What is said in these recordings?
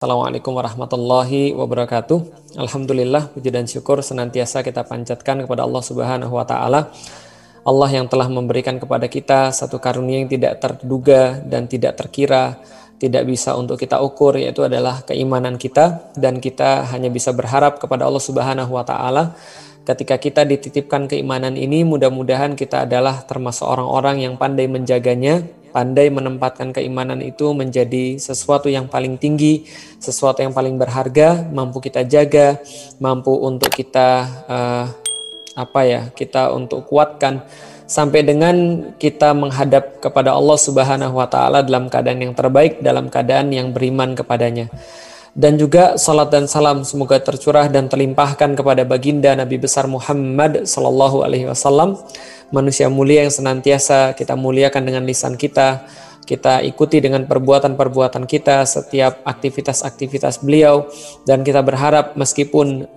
Assalamualaikum warahmatullahi wabarakatuh. Alhamdulillah, puji dan syukur senantiasa kita panjatkan kepada Allah Subhanahu wa Ta'ala. Allah yang telah memberikan kepada kita satu karunia yang tidak terduga dan tidak terkira, tidak bisa untuk kita ukur, yaitu adalah keimanan kita, dan kita hanya bisa berharap kepada Allah Subhanahu wa Ta'ala. Ketika kita dititipkan keimanan ini, mudah-mudahan kita adalah termasuk orang-orang yang pandai menjaganya, pandai menempatkan keimanan itu menjadi sesuatu yang paling tinggi, sesuatu yang paling berharga, mampu kita jaga, mampu untuk kita kita untuk kuatkan sampai dengan kita menghadap kepada Allah Subhanahu wa Ta'ala dalam keadaan yang terbaik, dalam keadaan yang beriman kepadanya. Dan juga salat dan salam semoga tercurah dan terlimpahkan kepada baginda Nabi besar Muhammad sallallahu alaihi wasallam, manusia mulia yang senantiasa kita muliakan dengan lisan kita ikuti dengan perbuatan-perbuatan kita, setiap aktivitas-aktivitas beliau, dan kita berharap meskipun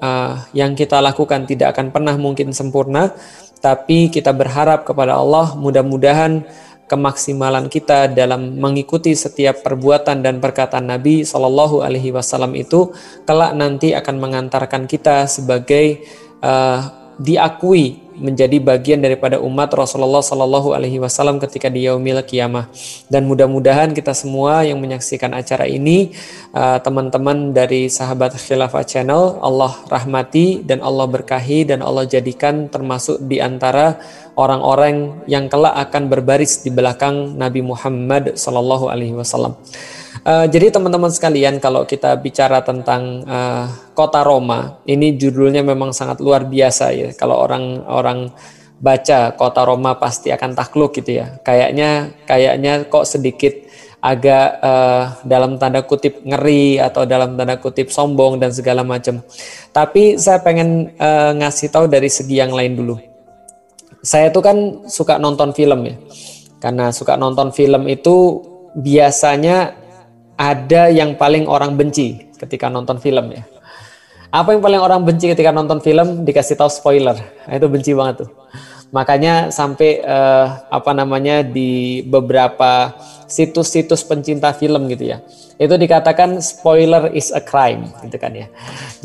yang kita lakukan tidak akan pernah mungkin sempurna, tapi kita berharap kepada Allah mudah-mudahan kemaksimalan kita dalam mengikuti setiap perbuatan dan perkataan Nabi Shallallahu Alaihi Wasallam itu kelak nanti akan mengantarkan kita sebagai diakui menjadi bagian daripada umat Rasulullah Shallallahu Alaihi Wasallam ketika di yaumil qiyamah. Dan mudah-mudahan kita semua yang menyaksikan acara ini, teman-teman dari sahabat Khilafah Channel, Allah rahmati dan Allah berkahi dan Allah jadikan termasuk di antara orang-orang yang kelak akan berbaris di belakang Nabi Muhammad Sallallahu Alaihi Wasallam. Jadi teman-teman sekalian, kalau kita bicara tentang kota Roma, ini judulnya memang sangat luar biasa ya. Kalau orang baca kota Roma pasti akan takluk gitu ya. Kayaknya kok sedikit agak dalam tanda kutip ngeri atau dalam tanda kutip sombong dan segala macam. Tapi saya pengen ngasih tahu dari segi yang lain dulu. Saya tuh kan suka nonton film ya. Karena suka nonton film itu biasanya ada yang paling orang benci ketika nonton film ya. Apa yang paling orang benci ketika nonton film? Dikasih tahu spoiler. Nah, itu benci banget tuh. Makanya sampai di beberapa situs-situs pencinta film gitu ya. Itu dikatakan spoiler is a crime gitu kan ya.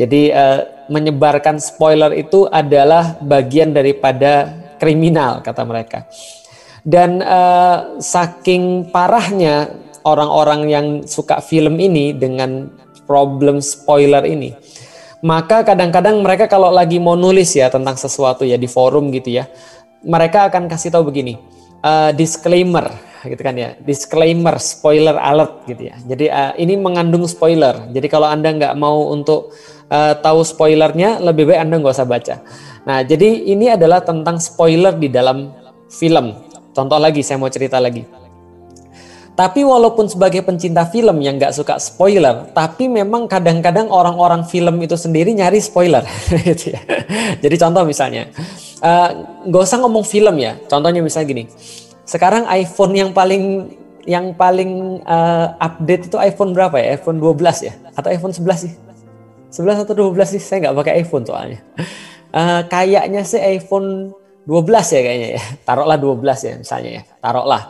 Jadi menyebarkan spoiler itu adalah bagian daripada kriminal kata mereka. Dan saking parahnya orang-orang yang suka film ini dengan problem spoiler ini, maka kadang-kadang mereka kalau lagi mau nulis ya tentang sesuatu ya di forum gitu ya, mereka akan kasih tahu begini, disclaimer gitu kan ya, disclaimer spoiler alert gitu ya. Jadi ini mengandung spoiler. Jadi kalau Anda nggak mau untuk tahu spoilernya, lebih baik Anda nggak usah baca. Nah, jadi ini adalah tentang spoiler di dalam film. Contoh lagi, saya mau cerita lagi. Tapi walaupun sebagai pencinta film yang nggak suka spoiler, tapi memang kadang-kadang orang-orang film itu sendiri nyari spoiler. Gitu ya. Jadi contoh misalnya, nggak usah ngomong film ya. Contohnya misalnya gini, sekarang iPhone yang paling update itu iPhone berapa ya? iPhone 12 ya? Atau iPhone 11 sih? 11 atau 12 sih? Saya nggak pakai iPhone soalnya. Kayaknya sih iPhone 12 ya kayaknya ya. Taruhlah 12 ya misalnya ya. Taruhlah.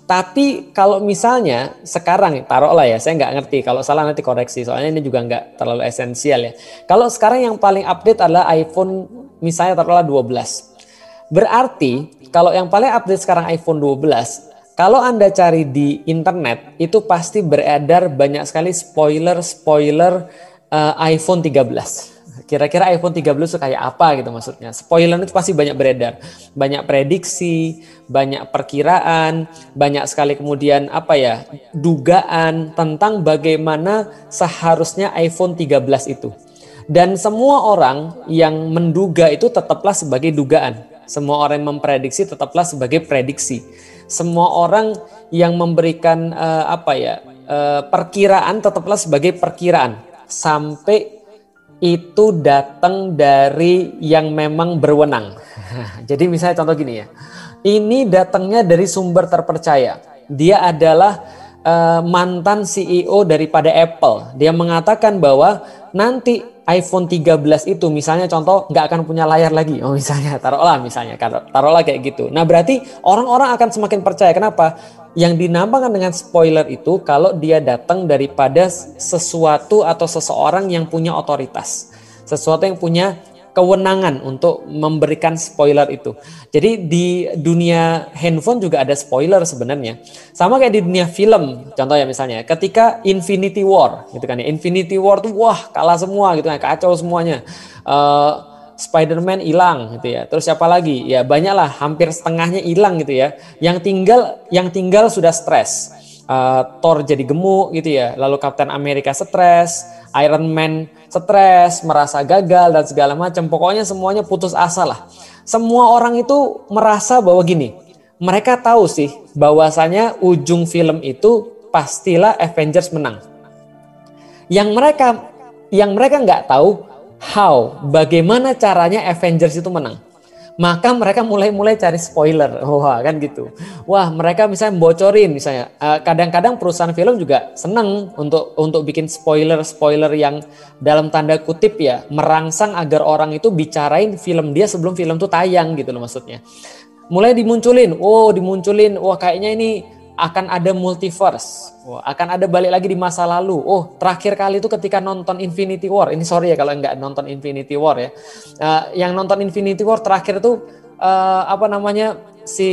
Tapi kalau misalnya sekarang, taruhlah ya, saya nggak ngerti. Kalau salah nanti koreksi. Soalnya ini juga nggak terlalu esensial ya. Kalau sekarang yang paling update adalah iPhone misalnya taruhlah 12. Berarti kalau yang paling update sekarang iPhone 12, kalau Anda cari di internet itu pasti beredar banyak sekali spoiler iPhone 13. Kira-kira iPhone 13 itu kayak apa gitu maksudnya. Spoiler itu pasti banyak beredar. Banyak prediksi, banyak perkiraan, banyak sekali kemudian dugaan tentang bagaimana seharusnya iPhone 13 itu. Dan semua orang yang menduga itu tetaplah sebagai dugaan. Semua orang yang memprediksi tetaplah sebagai prediksi. Semua orang yang memberikan perkiraan tetaplah sebagai perkiraan. Sampai itu datang dari yang memang berwenang. Jadi misalnya contoh gini ya. Ini datangnya dari sumber terpercaya. Dia adalah mantan CEO daripada Apple. Dia mengatakan bahwa nanti iPhone 13 itu misalnya contoh nggak akan punya layar lagi. Oh misalnya taruhlah kayak gitu. Nah berarti orang-orang akan semakin percaya. Kenapa? Yang dinamakan dengan spoiler itu kalau dia datang daripada sesuatu atau seseorang yang punya otoritas. Sesuatu yang punya kewenangan untuk memberikan spoiler itu. Jadi di dunia handphone juga ada spoiler sebenarnya. Sama kayak di dunia film. Contoh ya misalnya ketika Infinity War gitu kan ya. Infinity War tuh wah kalah semua gitu kan, kacau semuanya. Spider-Man hilang gitu ya. Terus siapa lagi? Ya banyaklah, hampir setengahnya hilang gitu ya. Yang tinggal sudah stres. Thor jadi gemuk gitu ya. Lalu Captain America stres, Iron Man stres, merasa gagal dan segala macam. Pokoknya semuanya putus asa lah. Semua orang itu merasa bahwa gini, mereka tahu sih bahwasanya ujung film itu pastilah Avengers menang. Yang mereka nggak tahu bagaimana caranya Avengers itu menang. Maka mereka mulai cari spoiler. Wah kan gitu. Wah mereka misalnya bocorin misalnya. Kadang-kadang perusahaan film juga seneng untuk bikin spoiler yang dalam tanda kutip ya merangsang agar orang itu bicarain film dia sebelum film itu tayang gitu loh maksudnya. Mulai dimunculin, wah kayaknya ini akan ada multiverse. Akan ada balik lagi di masa lalu. Terakhir kali itu ketika nonton Infinity War. Ini sorry ya kalau nggak nonton Infinity War ya. Yang nonton Infinity War terakhir itu si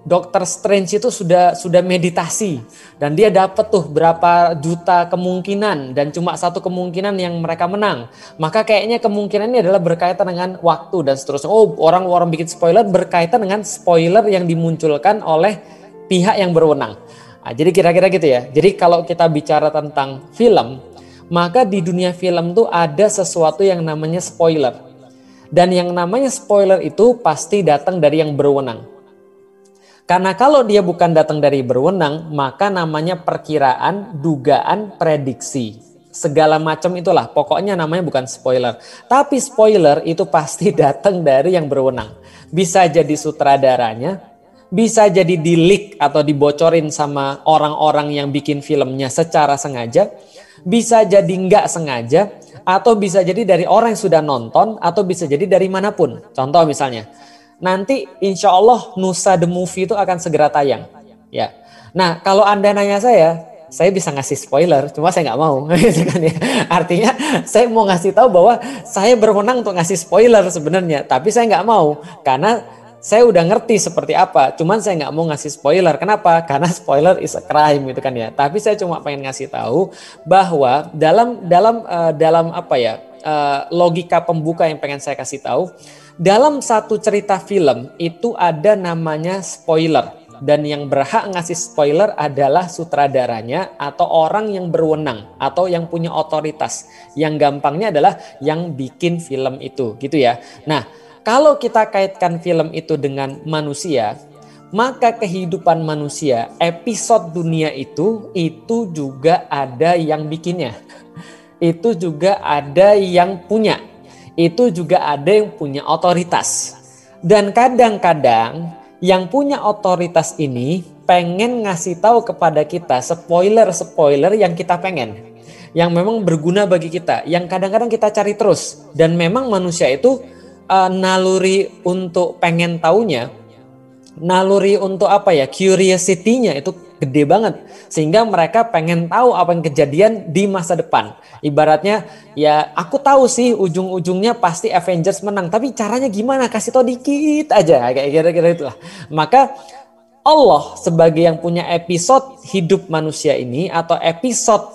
Doctor Strange itu sudah meditasi dan dia dapat tuh berapa juta kemungkinan dan cuma satu kemungkinan yang mereka menang. Maka kayaknya kemungkinan ini adalah berkaitan dengan waktu dan seterusnya. Orang-orang bikin spoiler berkaitan dengan spoiler yang dimunculkan oleh pihak yang berwenang. Nah, jadi kira-kira gitu ya. Jadi kalau kita bicara tentang film, maka di dunia film tuh ada sesuatu yang namanya spoiler. Dan yang namanya spoiler itu pasti datang dari yang berwenang. Karena kalau dia bukan datang dari berwenang, maka namanya perkiraan, dugaan, prediksi. Segala macam itulah, pokoknya namanya bukan spoiler. Tapi spoiler itu pasti datang dari yang berwenang. Bisa jadi sutradaranya, bisa jadi di-leak atau dibocorin sama orang-orang yang bikin filmnya secara sengaja, bisa jadi nggak sengaja, atau bisa jadi dari orang yang sudah nonton, atau bisa jadi dari manapun. Contoh misalnya, nanti insya Allah Nusa The Movie itu akan segera tayang. Ya. Nah kalau Anda nanya saya bisa ngasih spoiler, cuma saya nggak mau. Gitu kan ya. Artinya saya mau ngasih tahu bahwa saya berwenang untuk ngasih spoiler sebenarnya, tapi saya nggak mau karena saya udah ngerti seperti apa, cuman saya nggak mau ngasih spoiler. Kenapa? Karena spoiler is a crime gitu kan ya. Tapi saya cuma pengen ngasih tahu bahwa dalam logika pembuka yang pengen saya kasih tahu, dalam satu cerita film itu ada namanya spoiler. Dan yang berhak ngasih spoiler adalah sutradaranya atau orang yang berwenang atau yang punya otoritas. Yang gampangnya adalah yang bikin film itu gitu ya. Nah, kalau kita kaitkan film itu dengan manusia, maka kehidupan manusia, episode dunia itu juga ada yang bikinnya. Itu juga ada yang punya. Itu juga ada yang punya otoritas. Dan kadang-kadang yang punya otoritas ini pengen ngasih tahu kepada kita spoiler yang kita pengen. Yang memang berguna bagi kita. Yang kadang-kadang kita cari terus. Dan memang manusia itu naluri untuk pengen taunya, naluri untuk curiosity-nya itu gede banget, sehingga mereka pengen tahu apa yang kejadian di masa depan. Ibaratnya ya aku tahu sih ujung-ujungnya pasti Avengers menang, tapi caranya gimana, kasih tau dikit aja, kayak kira-kira itulah. Maka Allah sebagai yang punya episode hidup manusia ini atau episode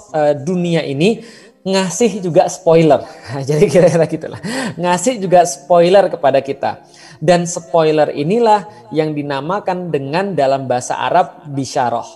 dunia ini ngasih juga spoiler. Jadi kira-kira gitulah. Ngasih juga spoiler kepada kita. Dan spoiler inilah yang dinamakan dengan dalam bahasa Arab bisyarah.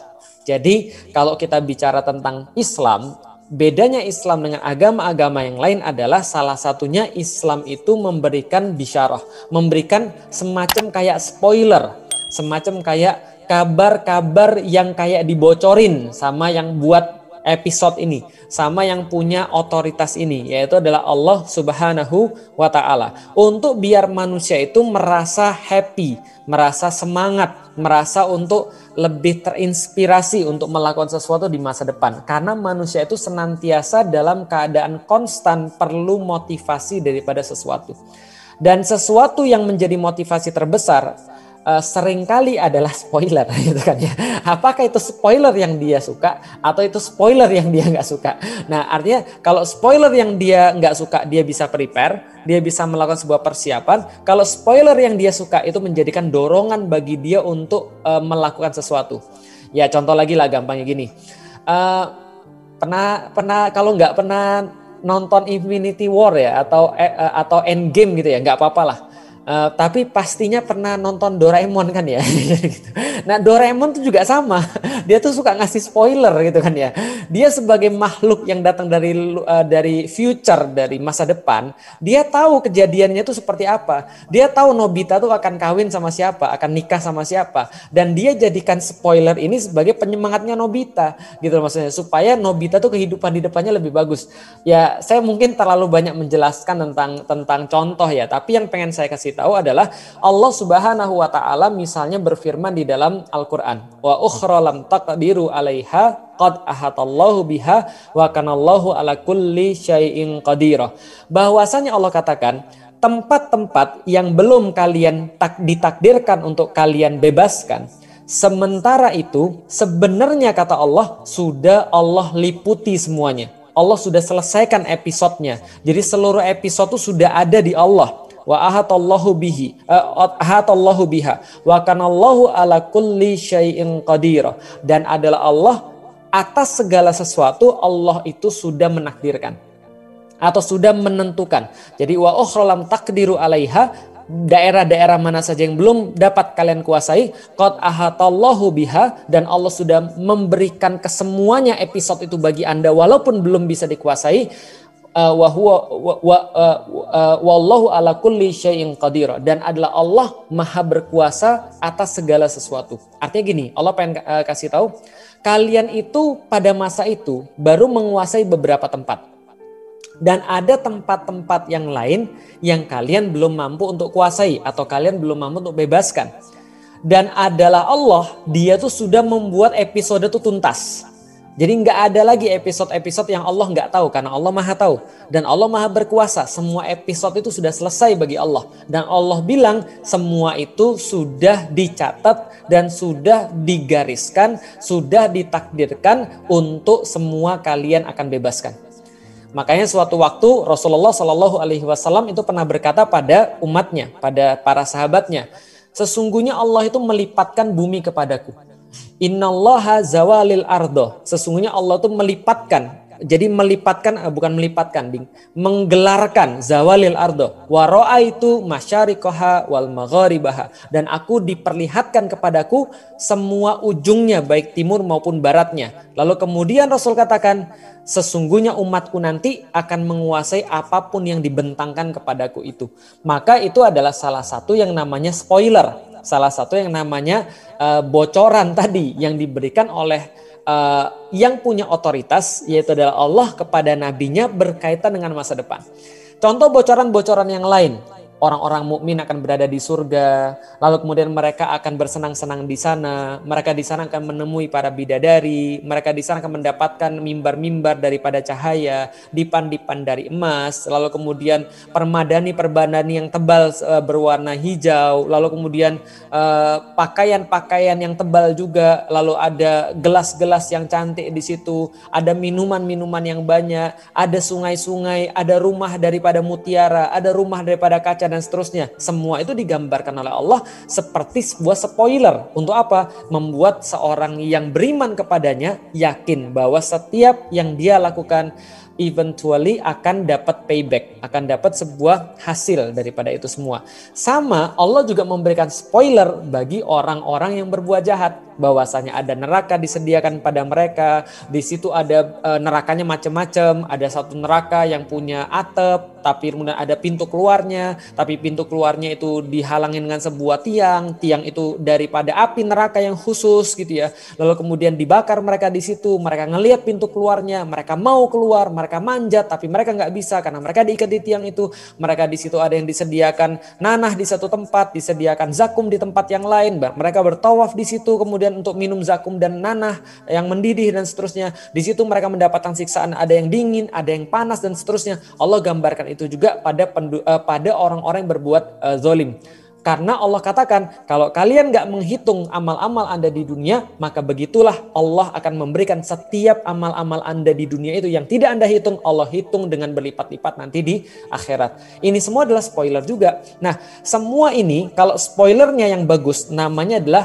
Jadi kalau kita bicara tentang Islam, bedanya Islam dengan agama-agama yang lain adalah salah satunya Islam itu memberikan bisyarah, memberikan semacam kayak spoiler, semacam kayak kabar-kabar yang kayak dibocorin sama yang buat episode ini, sama yang punya otoritas ini, yaitu adalah Allah Subhanahu wa Ta'ala. Untuk biar manusia itu merasa happy, merasa semangat, merasa untuk lebih terinspirasi untuk melakukan sesuatu di masa depan. Karena manusia itu senantiasa dalam keadaan konstan perlu motivasi daripada sesuatu. Dan sesuatu yang menjadi motivasi terbesar seringkali adalah spoiler gitu kan ya. Apakah itu spoiler yang dia suka atau itu spoiler yang dia nggak suka. Nah artinya kalau spoiler yang dia nggak suka dia bisa prepare, dia bisa melakukan sebuah persiapan. Kalau spoiler yang dia suka itu menjadikan dorongan bagi dia untuk melakukan sesuatu. Ya contoh lagi lah gampangnya gini. Pernah kalau nggak pernah nonton Infinity War ya atau Endgame gitu ya, nggak apa-apa lah. Tapi pastinya pernah nonton Doraemon kan ya. Nah Doraemon tuh juga sama, dia tuh suka ngasih spoiler gitu kan ya. Dia sebagai makhluk yang datang dari future, dari masa depan, dia tahu kejadiannya itu seperti apa. Dia tahu Nobita tuh akan kawin sama siapa, akan nikah sama siapa, dan dia jadikan spoiler ini sebagai penyemangatnya Nobita gitu maksudnya, supaya Nobita tuh kehidupan di depannya lebih bagus. Ya saya mungkin terlalu banyak menjelaskan tentang contoh ya, tapi yang pengen saya kasih tahu adalah Allah Subhanahu wa Ta'ala misalnya berfirman di dalam Al-Qur'an, wa ukhra lam taqdiru 'alaiha qad ahatallahu biha wa kanallahu ala kulli syai'in qadirah. Bahwasanya Allah katakan tempat-tempat yang belum kalian ditakdirkan untuk kalian bebaskan, sementara itu sebenarnya kata Allah sudah Allah liputi semuanya. Allah sudah selesaikan episodenya. Jadi seluruh episode itu sudah ada di Allah. Wa ahatallahu biha wa kanallahu ala kulli syai'in qadir. Dan adalah Allah atas segala sesuatu, Allah itu sudah menakdirkan atau sudah menentukan. Jadi wa ukhra lam taqdiru 'alaiha, daerah-daerah mana saja yang belum dapat kalian kuasai, qad ahatallahu biha, dan Allah sudah memberikan kesemuanya episode itu bagi Anda walaupun belum bisa dikuasai. Wallahu ala kulli syai'in qadir, dan adalah Allah maha berkuasa atas segala sesuatu. Artinya gini, Allah pengen kasih tahu kalian itu pada masa itu baru menguasai beberapa tempat, dan ada tempat-tempat yang lain yang kalian belum mampu untuk kuasai atau kalian belum mampu untuk bebaskan. Dan adalah Allah, dia tuh sudah membuat episode itu tuntas. Jadi nggak ada lagi episode-episode yang Allah nggak tahu, karena Allah maha tahu dan Allah maha berkuasa. Semua episode itu sudah selesai bagi Allah, dan Allah bilang semua itu sudah dicatat dan sudah digariskan, sudah ditakdirkan untuk semua kalian akan bebaskan. Makanya suatu waktu Rasulullah Shallallahu Alaihi Wasallam itu pernah berkata pada umatnya, pada para sahabatnya, sesungguhnya Allah itu melipatkan bumi kepadaku. Innallaha zawalil ardo. Sesungguhnya Allah itu melipatkan. Jadi melipatkan, bukan melipatkan, menggelarkan zawalil ardo. Wa ra'aitu masyariqaha wal magharibaha. Dan aku diperlihatkan kepadaku semua ujungnya, baik timur maupun baratnya. Lalu kemudian Rasul katakan, sesungguhnya umatku nanti akan menguasai apapun yang dibentangkan kepadaku itu. Maka itu adalah salah satu yang namanya spoiler. Salah satu yang namanya bocoran tadi yang diberikan oleh yang punya otoritas, yaitu adalah Allah kepada nabinya berkaitan dengan masa depan. Contoh bocoran-bocoran yang lain. Orang-orang mukmin akan berada di surga, lalu kemudian mereka akan bersenang-senang di sana. Mereka di sana akan menemui para bidadari, mereka di sana akan mendapatkan mimbar-mimbar daripada cahaya, dipan-dipan dari emas, lalu kemudian permadani yang tebal berwarna hijau, lalu kemudian pakaian-pakaian yang tebal juga, lalu ada gelas-gelas yang cantik di situ, ada minuman-minuman yang banyak, ada sungai-sungai, ada rumah daripada mutiara, ada rumah daripada kaca, dan seterusnya. Semua itu digambarkan oleh Allah seperti sebuah spoiler. Untuk apa? Membuat seorang yang beriman kepadanya yakin bahwa setiap yang dia lakukan eventually akan dapat payback, akan dapat sebuah hasil daripada itu semua. Sama Allah juga memberikan spoiler bagi orang-orang yang berbuat jahat, bahwasanya ada neraka disediakan pada mereka. Di situ ada nerakanya macam-macam. Ada satu neraka yang punya atap, tapi kemudian ada pintu keluarnya, tapi pintu keluarnya itu dihalangin dengan sebuah tiang itu daripada api neraka yang khusus gitu ya. Lalu kemudian dibakar mereka di situ, mereka ngelihat pintu keluarnya, mereka mau keluar, mereka manjat, tapi mereka nggak bisa karena mereka diikat di tiang itu. Mereka di situ ada yang disediakan nanah di satu tempat, disediakan zakum di tempat yang lain, mereka bertawaf di situ kemudian untuk minum zakum dan nanah yang mendidih dan seterusnya. Di situ mereka mendapatkan siksaan, ada yang dingin, ada yang panas dan seterusnya. Allah gambarkan itu juga pada orang-orang yang berbuat zolim. Karena Allah katakan kalau kalian gak menghitung amal-amal Anda di dunia, maka begitulah Allah akan memberikan setiap amal-amal Anda di dunia itu yang tidak Anda hitung, Allah hitung dengan berlipat-lipat nanti di akhirat. Ini semua adalah spoiler juga. Nah, semua ini kalau spoilernya yang bagus namanya adalah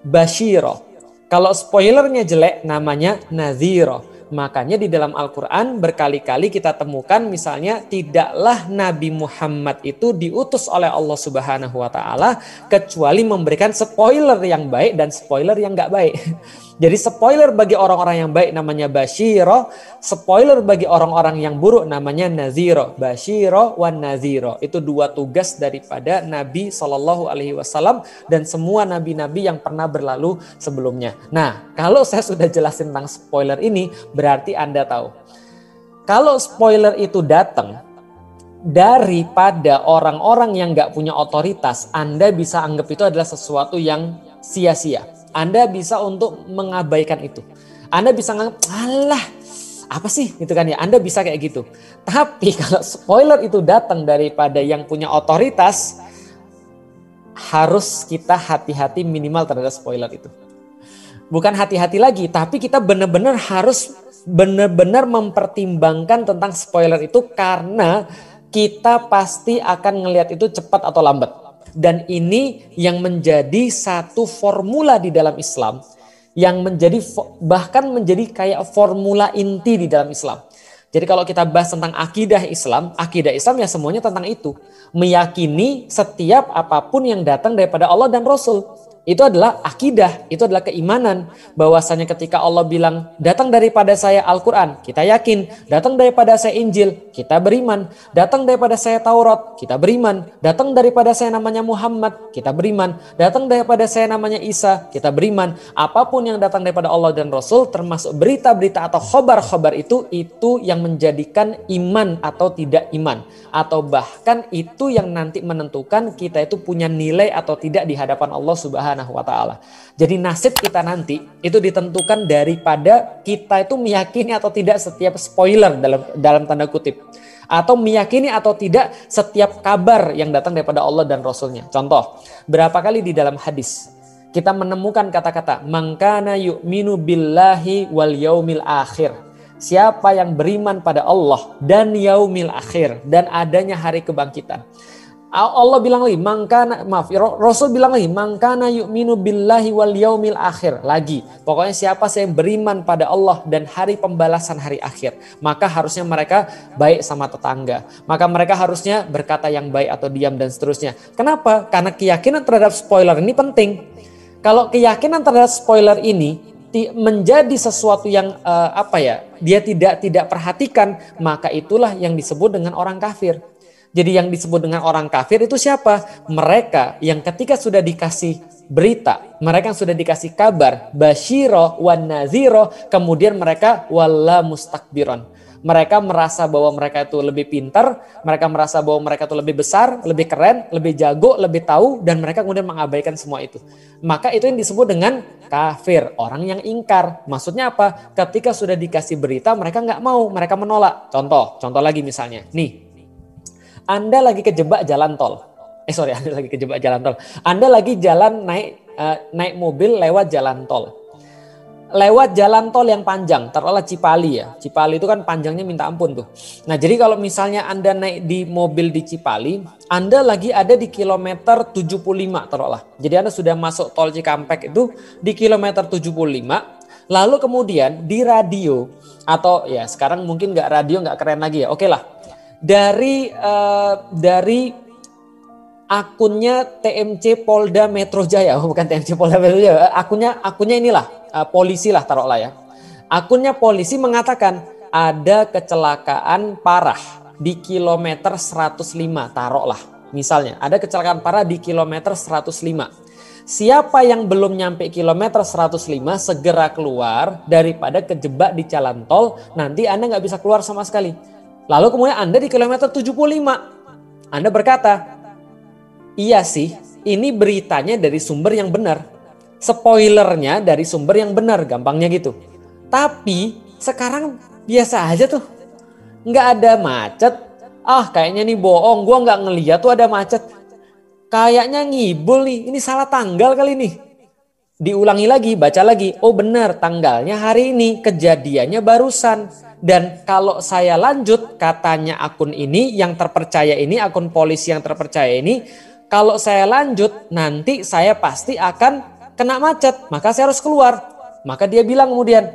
basyiro. Kalau spoilernya jelek namanya nadhiro. Makanya di dalam Al-Quran berkali-kali kita temukan misalnya tidaklah Nabi Muhammad itu diutus oleh Allah Subhanahu wa Ta'ala kecuali memberikan spoiler yang baik dan spoiler yang gak baik. Jadi spoiler bagi orang-orang yang baik namanya basyiro, spoiler bagi orang-orang yang buruk namanya naziro. Basyiro wan naziro. Itu dua tugas daripada Nabi SAW dan semua nabi-nabi yang pernah berlalu sebelumnya. Nah, kalau saya sudah jelasin tentang spoiler ini, berarti Anda tahu. Kalau spoiler itu datang daripada orang-orang yang gak punya otoritas, Anda bisa anggap itu adalah sesuatu yang sia-sia. Anda bisa untuk mengabaikan itu. Anda bisa nganggap, alah apa sih gitu kan ya. Anda bisa kayak gitu. Tapi kalau spoiler itu datang daripada yang punya otoritas, harus kita hati-hati minimal terhadap spoiler itu. Bukan hati-hati lagi, tapi kita benar-benar harus benar-benar mempertimbangkan tentang spoiler itu karena kita pasti akan ngelihat itu cepat atau lambat. Dan ini yang menjadi satu formula di dalam Islam yang menjadi bahkan menjadi kayak formula inti di dalam Islam. Jadi kalau kita bahas tentang akidah Islam ya semuanya tentang itu. Meyakini setiap apapun yang datang daripada Allah dan Rasul. Itu adalah akidah, itu adalah keimanan. Bahwasanya ketika Allah bilang datang daripada saya Al-Quran, kita yakin. Datang daripada saya Injil, kita beriman. Datang daripada saya Taurat, kita beriman. Datang daripada saya namanya Muhammad, kita beriman. Datang daripada saya namanya Isa, kita beriman. Apapun yang datang daripada Allah dan Rasul, termasuk berita-berita atau khobar-khobar itu yang menjadikan iman atau tidak iman. Atau bahkan itu yang nanti menentukan kita itu punya nilai atau tidak di hadapan Allah Subhanahu wa Ta'ala. Jadi nasib kita nanti itu ditentukan daripada kita itu meyakini atau tidak setiap spoiler dalam tanda kutip. Atau meyakini atau tidak setiap kabar yang datang daripada Allah dan Rasulnya. Contoh, berapa kali di dalam hadis kita menemukan kata-kata man kana yu'minu billahi wal yaumil akhir. Siapa yang beriman pada Allah dan yaumil akhir dan adanya hari kebangkitan. Allah bilang lagi, Rasul bilang lagi, mangkana yu'minu billahi wal yaumil akhir. Lagi, pokoknya siapa yang beriman pada Allah dan hari pembalasan hari akhir, maka harusnya mereka baik sama tetangga. Maka mereka harusnya berkata yang baik atau diam dan seterusnya. Kenapa? Karena keyakinan terhadap spoiler ini penting. Kalau keyakinan terhadap spoiler ini menjadi sesuatu yang dia tidak perhatikan, maka itulah yang disebut dengan orang kafir. Jadi yang disebut dengan orang kafir itu siapa? Mereka yang ketika sudah dikasih berita, mereka yang sudah dikasih kabar, basyiro wan naziro, kemudian mereka wala mustakbiron. Mereka merasa bahwa mereka itu lebih pintar, mereka merasa bahwa mereka itu lebih besar, lebih keren, lebih jago, lebih tahu, dan mereka kemudian mengabaikan semua itu. Maka itu yang disebut dengan kafir, orang yang ingkar. Maksudnya apa? Ketika sudah dikasih berita, mereka nggak mau, mereka menolak. Contoh lagi misalnya, nih. Anda lagi kejebak jalan tol. Anda lagi kejebak jalan tol. Anda lagi jalan naik mobil lewat jalan tol. Lewat jalan tol yang panjang, taruhlah Cipali ya. Cipali itu kan panjangnya minta ampun tuh. Nah, jadi kalau misalnya Anda naik di mobil di Cipali, Anda lagi ada di kilometer 75 taruhlah. Jadi Anda sudah masuk tol Cikampek itu di kilometer 75. Lalu kemudian di radio atau ya sekarang mungkin nggak keren lagi ya. Oke lah. Dari akunnya TMC Polda Metro Jaya, bukan TMC Polda Metro Jaya, akunnya inilah polisi lah taruhlah ya. Akunnya polisi mengatakan ada kecelakaan parah di kilometer 105, taruhlah. Misalnya ada kecelakaan parah di kilometer 105. Siapa yang belum nyampe kilometer 105 segera keluar daripada kejebak di jalan tol, nanti Anda nggak bisa keluar sama sekali. Lalu kemudian Anda di kilometer 75. Anda berkata, iya sih, ini beritanya dari sumber yang benar. Spoilernya dari sumber yang benar, gampangnya gitu. Tapi sekarang biasa aja tuh. Nggak ada macet. Kayaknya nih bohong, gue nggak ngeliat tuh ada macet. Kayaknya ngibul nih, ini salah tanggal kali nih. Diulangi lagi, baca lagi. Oh benar, tanggalnya hari ini, kejadiannya barusan. Dan kalau saya lanjut, katanya akun ini yang terpercaya ini, akun polisi yang terpercaya ini, kalau saya lanjut, nanti saya pasti akan kena macet. Maka saya harus keluar. Maka dia bilang kemudian,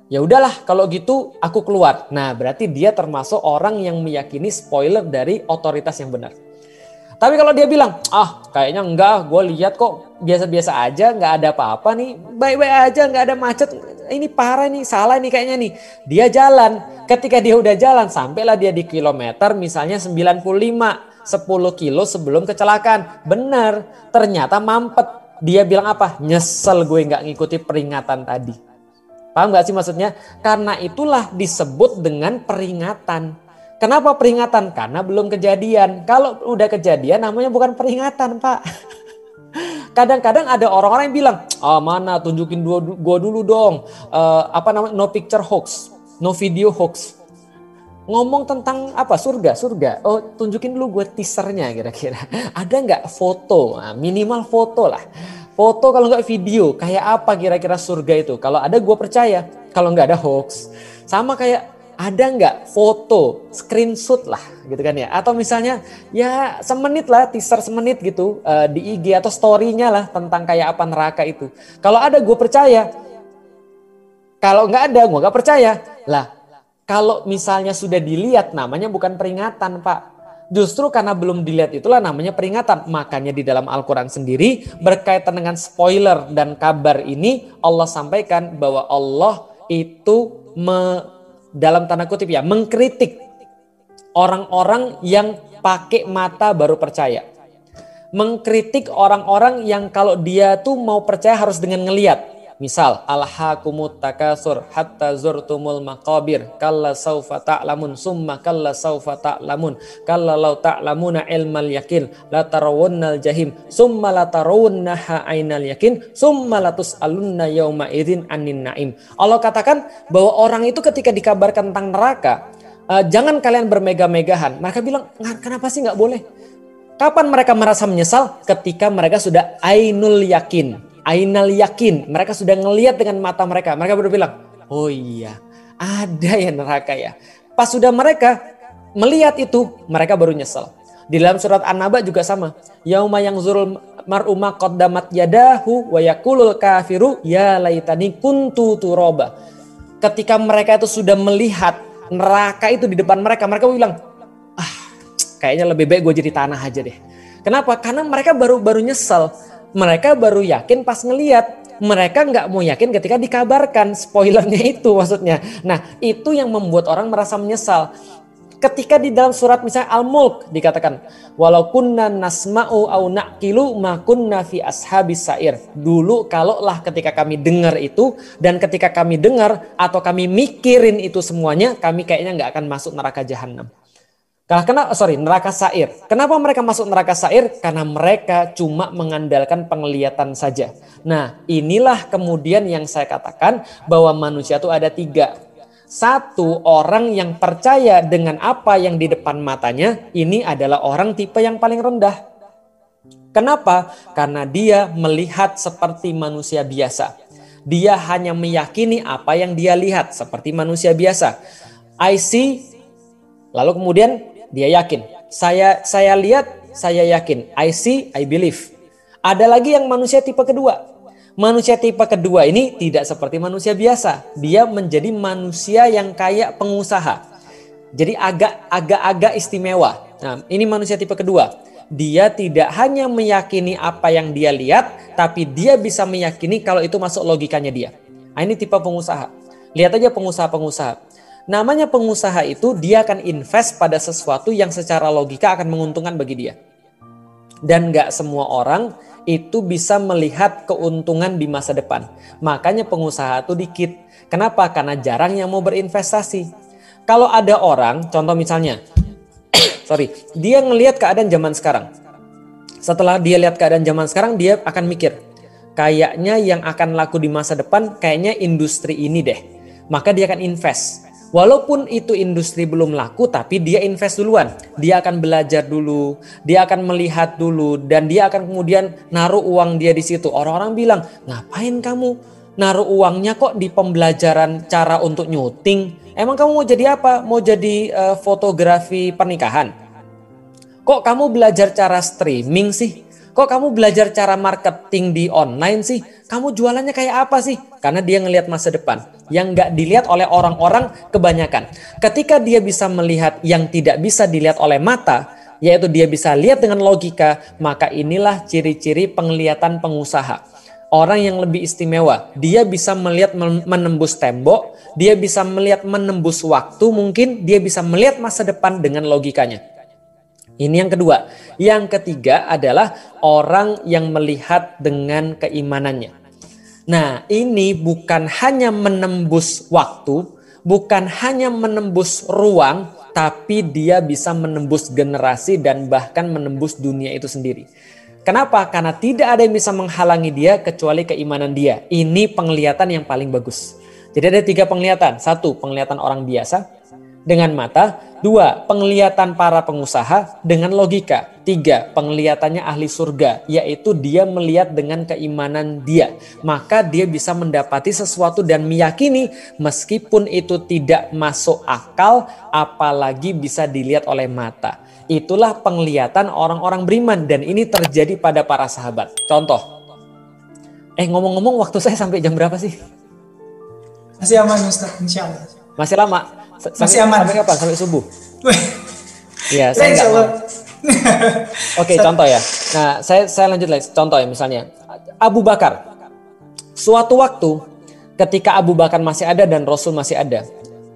ya udahlah kalau gitu aku keluar. Nah berarti dia termasuk orang yang meyakini spoiler dari otoritas yang benar. Tapi kalau dia bilang, kayaknya enggak, gue lihat kok biasa-biasa aja, nggak ada apa-apa nih, baik-baik aja, nggak ada macet, ini parah nih, salah nih kayaknya nih. Dia jalan, ketika dia udah jalan, sampailah dia di kilometer misalnya 95, 10 kilo sebelum kecelakaan. Benar, ternyata mampet. Dia bilang apa? Nyesel gue nggak ngikuti peringatan tadi. Paham nggak sih maksudnya? Karena itulah disebut dengan peringatan. Kenapa peringatan? Karena belum kejadian. Kalau udah kejadian namanya bukan peringatan, Pak. Kadang-kadang ada orang-orang yang bilang, mana tunjukin gua dulu dong. No picture hoax, no video hoax. Ngomong tentang apa? Surga. Oh, tunjukin dulu gue teasernya kira-kira. Ada nggak foto? Nah, minimal foto lah. Foto kalau nggak video. Kayak apa kira-kira surga itu? Kalau ada gue percaya. Kalau nggak ada hoax. Sama kayak ada nggak foto, screenshot lah gitu kan ya. Atau misalnya ya semenit lah, teaser semenit gitu di IG atau story-nya lah tentang kayak apa neraka itu. Kalau ada gue percaya. Kalau nggak ada gue nggak percaya. Lah kalau misalnya sudah dilihat namanya bukan peringatan, Pak. Justru karena belum dilihat itulah namanya peringatan. Makanya di dalam Al-Quran sendiri berkaitan dengan spoiler dan kabar ini Allah sampaikan bahwa Allah itu dalam tanda kutip ya mengkritik orang-orang yang pakai mata baru percaya. Mengkritik orang-orang yang kalau dia tuh mau percaya harus dengan ngelihat. Misal, alhaakumut takasur hatta zurtumul maqabir kalla saufa ta'lamun summa kalla saufa ta'lamun kalla law ta'lamuna ilmal yakin la tarawunnal jahim summa la tarawunnaha ainal yakin summa latus'alunna yauma idzin anin naim. Allah katakan bahwa orang itu ketika dikabarkan tentang neraka, jangan kalian bermegah-megahan. Mereka bilang, kenapa sih nggak boleh? Kapan mereka merasa menyesal? Ketika mereka sudah ainul yakin. Ainal yakin, mereka sudah ngelihat dengan mata mereka. Mereka baru bilang, oh iya ada ya neraka ya. Pas sudah mereka melihat itu, mereka baru nyesel. Di dalam surat An-Naba juga sama. Yauma yanzurul mar'u ma qaddamat yadahu wa yaqulul kafiru ya laitani kuntu turaba. Ketika mereka itu sudah melihat neraka itu di depan mereka, mereka bilang, kayaknya lebih baik gue jadi tanah aja deh. Kenapa? Karena mereka baru nyesel. Mereka baru yakin pas ngeliat. Mereka nggak mau yakin ketika dikabarkan. Spoilernya itu maksudnya. Nah itu yang membuat orang merasa menyesal. Ketika di dalam surat misalnya Al-Mulk dikatakan. Walau kunna nasma'u au na'kilu ma kunna fi ashabis sa'ir. Dulu kalaulah ketika kami dengar itu. Dan ketika kami dengar atau kami mikirin itu semuanya. Kami kayaknya nggak akan masuk neraka jahanam. Neraka sa'ir. Kenapa mereka masuk neraka sa'ir? Karena mereka cuma mengandalkan penglihatan saja. Nah, inilah kemudian yang saya katakan bahwa manusia itu ada 3. Satu, orang yang percaya dengan apa yang di depan matanya, ini adalah orang tipe yang paling rendah. Kenapa? Karena dia melihat seperti manusia biasa. Dia hanya meyakini apa yang dia lihat seperti manusia biasa. I see, lalu kemudian dia yakin. Saya lihat, saya yakin. I see, I believe. Ada lagi yang manusia tipe kedua. Manusia tipe kedua ini tidak seperti manusia biasa. Dia menjadi manusia yang kayak pengusaha. Jadi agak istimewa. Nah, ini manusia tipe kedua. Dia tidak hanya meyakini apa yang dia lihat, tapi dia bisa meyakini kalau itu masuk logikanya dia. Nah, ini tipe pengusaha. Lihat aja pengusaha-pengusaha. Namanya pengusaha itu dia akan invest pada sesuatu yang secara logika akan menguntungkan bagi dia. Dan gak semua orang itu bisa melihat keuntungan di masa depan. Makanya pengusaha itu dikit. Kenapa? Karena jarang yang mau berinvestasi. Kalau ada orang, contoh misalnya, dia ngelihat keadaan zaman sekarang. Setelah dia lihat keadaan zaman sekarang, dia akan mikir, kayaknya yang akan laku di masa depan kayaknya industri ini deh. Maka dia akan invest. Walaupun itu industri belum laku, tapi dia invest duluan. Dia akan belajar dulu, dia akan melihat dulu, dan dia akan kemudian naruh uang dia di situ. Orang-orang bilang, ngapain kamu naruh uangnya kok di pembelajaran cara untuk nyuting? Emang kamu mau jadi apa? Mau jadi fotografi pernikahan? Kok kamu belajar cara streaming sih? Kok kamu belajar cara marketing di online sih? Kamu jualannya kayak apa sih? Karena dia ngelihat masa depan yang nggak dilihat oleh orang-orang kebanyakan. Ketika dia bisa melihat yang tidak bisa dilihat oleh mata, yaitu dia bisa lihat dengan logika, maka inilah ciri-ciri penglihatan pengusaha. Orang yang lebih istimewa, dia bisa melihat menembus tembok, dia bisa melihat menembus waktu, mungkin dia bisa melihat masa depan dengan logikanya. Ini yang kedua. Yang ketiga adalah orang yang melihat dengan keimanannya. Nah, ini bukan hanya menembus waktu, bukan hanya menembus ruang, tapi dia bisa menembus generasi dan bahkan menembus dunia itu sendiri. Kenapa? Karena tidak ada yang bisa menghalangi dia kecuali keimanan dia. Ini penglihatan yang paling bagus. Jadi ada 3 penglihatan. 1, penglihatan orang biasa dengan mata. 2, penglihatan para pengusaha dengan logika. 3, penglihatannya ahli surga, yaitu dia melihat dengan keimanan dia. Maka dia bisa mendapati sesuatu dan meyakini meskipun itu tidak masuk akal, apalagi bisa dilihat oleh mata. Itulah penglihatan orang-orang beriman dan ini terjadi pada para sahabat. Contoh. Ngomong-ngomong waktu saya sampai jam berapa sih? Masih aman Ustaz, insya Allah. Masih lama? Masih aman. Sampai kapan? Sampai subuh? Iya, saya nggak mau. Oke, Ustaz. contoh ya. Nah, saya lanjut lagi. Contoh ya, misalnya Abu Bakar. Suatu waktu ketika Abu Bakar masih ada dan Rasul masih ada,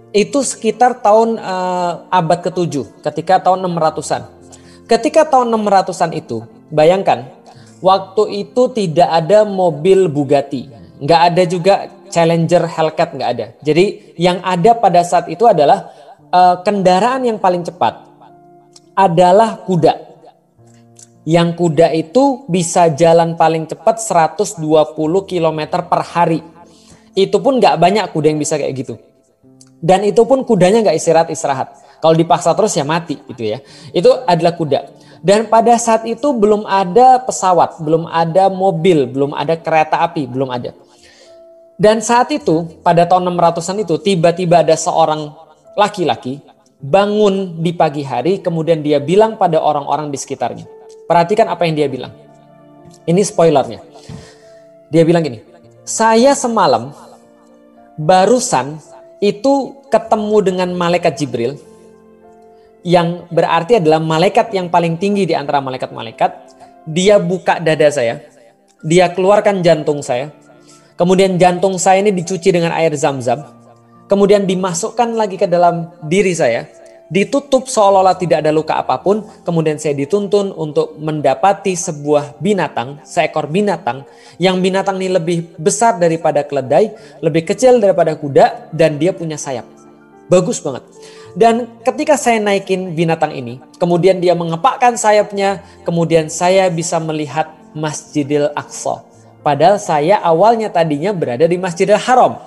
itu sekitar tahun abad ke-7, ketika tahun 600-an. Ketika tahun 600-an itu, bayangkan, waktu itu tidak ada mobil Bugatti, nggak ada juga Challenger Hellcat, nggak ada. Jadi yang ada pada saat itu adalah kendaraan yang paling cepat adalah kuda. Yang kuda itu bisa jalan paling cepat 120 km per hari. Itu pun nggak banyak kuda yang bisa kayak gitu. Dan itu pun kudanya nggak istirahat. Kalau dipaksa terus ya mati gitu ya. Itu adalah kuda. Dan pada saat itu belum ada pesawat, belum ada mobil, belum ada kereta api, belum ada. Dan saat itu pada tahun 600-an itu tiba-tiba ada seorang laki-laki bangun di pagi hari kemudian dia bilang pada orang-orang di sekitarnya. Perhatikan apa yang dia bilang. Ini spoilernya. Dia bilang gini, saya semalam barusan itu ketemu dengan malaikat Jibril, yang berarti adalah malaikat yang paling tinggi di antara malaikat-malaikat. Dia buka dada saya, dia keluarkan jantung saya, kemudian jantung saya ini dicuci dengan air zam-zam, kemudian dimasukkan lagi ke dalam diri saya, ditutup seolah-olah tidak ada luka apapun, kemudian saya dituntun untuk mendapati sebuah binatang, seekor binatang, yang binatang ini lebih besar daripada keledai, lebih kecil daripada kuda, dan dia punya sayap. Bagus banget. Dan ketika saya naikin binatang ini, kemudian dia mengepakkan sayapnya, kemudian saya bisa melihat Masjidil Aqsa. Padahal saya awalnya tadinya berada di Masjidil Haram.